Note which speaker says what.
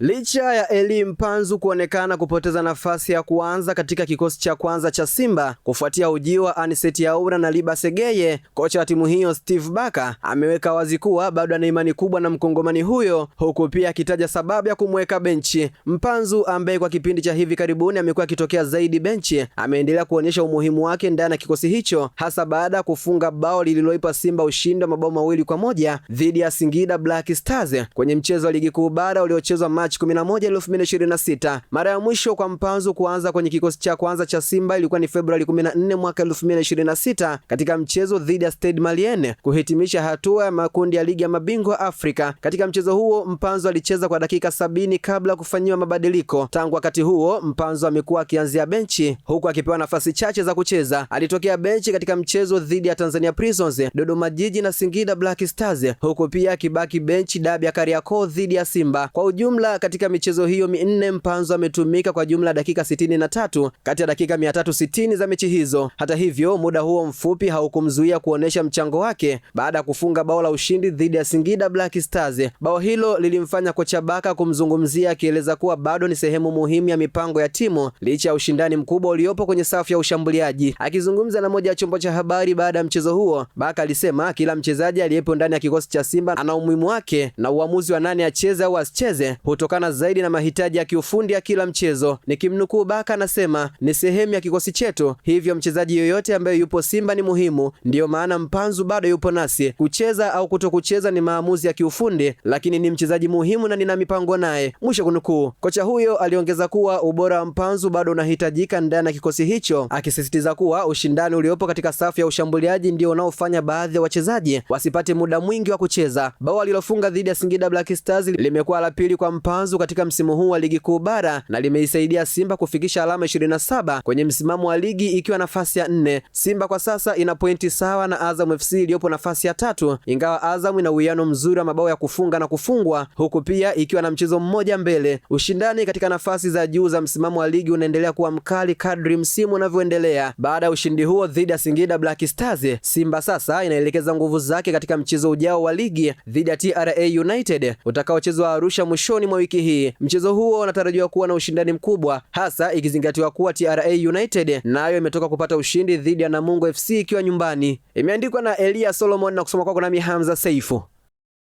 Speaker 1: Licha ya Elly Mpanzu kuonekana kupoteza nafasi ya kuanza katika kikosi cha kwanza cha Simba kufuatia ujio wa Anicet Yaura na Liba Segeye, kocha wa timu hiyo Steve Barker ameweka wazi kuwa bado ana imani kubwa na mkongomani huyo, huku pia akitaja sababu ya kumweka benchi. Mpanzu ambaye kwa kipindi cha hivi karibuni amekuwa akitokea zaidi benchi, ameendelea kuonyesha umuhimu wake ndani ya kikosi hicho, hasa baada ya kufunga bao lililoipa Simba ushindi wa mabao 2-1 dhidi ya Singida Black Stars kwenye mchezo wa ligi kuu bara uliochezwa Machi 11, 2026. Mara ya mwisho kwa Mpanzu kuanza kwenye kikosi cha kwanza cha Simba ilikuwa ni Februari 14 mwaka 2026 katika mchezo dhidi ya Stade Malien kuhitimisha hatua ya makundi ya ligi ya mabingwa Afrika. Katika mchezo huo Mpanzu alicheza kwa dakika 70 kabla kufanyiwa mabadiliko. Tangu wakati huo Mpanzu amekuwa akianzia benchi huku akipewa nafasi chache za kucheza. Alitokea benchi katika mchezo dhidi ya Tanzania Prisons, Dodoma Jiji na Singida Black Stars, huku pia akibaki benchi dabi ya Kariakoo dhidi ya Simba. Kwa ujumla katika michezo hiyo minne Mpanzu ametumika kwa jumla dakika 63 kati ya dakika 360 za mechi hizo. Hata hivyo muda huo mfupi haukumzuia kuonesha mchango wake baada ya kufunga bao la ushindi dhidi ya Singida Black Stars. Bao hilo lilimfanya kocha Barker kumzungumzia, akieleza kuwa bado ni sehemu muhimu ya mipango ya timu licha ya ushindani mkubwa uliopo kwenye safu ya ushambuliaji. Akizungumza na moja ya chombo cha habari baada ya mchezo huo, Barker alisema kila mchezaji aliyepo ndani ya kikosi cha Simba ana umuhimu wake na uamuzi wa nani acheze au asicheze hutokana zaidi na mahitaji ya kiufundi ya kila mchezo. Nikimnukuu Barker anasema, ni sehemu ya kikosi chetu, hivyo mchezaji yoyote ambaye yupo Simba ni muhimu. Ndiyo maana Mpanzu bado yupo nasi. Kucheza au kutokucheza ni maamuzi ya kiufundi, lakini ni mchezaji muhimu na nina mipango naye, mwisho kunukuu. Kocha huyo aliongeza kuwa ubora wa Mpanzu bado unahitajika ndani ya kikosi hicho, akisisitiza kuwa ushindani uliopo katika safu ya ushambuliaji ndio unaofanya baadhi ya wachezaji wasipate muda mwingi wa kucheza. Bao alilofunga dhidi ya Singida Black Stars limekuwa la pili kwa Mpanzu katika msimu huu wa ligi kuu bara na limeisaidia Simba kufikisha alama 27 kwenye msimamo wa ligi ikiwa nafasi ya 4. Simba kwa sasa ina pointi sawa na Azam FC iliyopo nafasi ya 3, ingawa Azam ina uwiano mzuri wa mabao ya kufunga na kufungwa, huku pia ikiwa na mchezo mmoja mbele. Ushindani katika nafasi za juu za msimamo wa ligi unaendelea kuwa mkali kadri msimu unavyoendelea. Baada ya ushindi huo dhidi ya Singida Black Stars, Simba sasa inaelekeza nguvu zake katika mchezo ujao wa ligi dhidi ya TRA United utakaochezwa Arusha mwishoni mwa wiki hii. Mchezo huo unatarajiwa kuwa na ushindani mkubwa, hasa ikizingatiwa kuwa TRA United nayo imetoka kupata ushindi dhidi ya Namungo FC ikiwa nyumbani. Imeandikwa na Elia Solomon na kusoma kwako nami Hamza Saifu.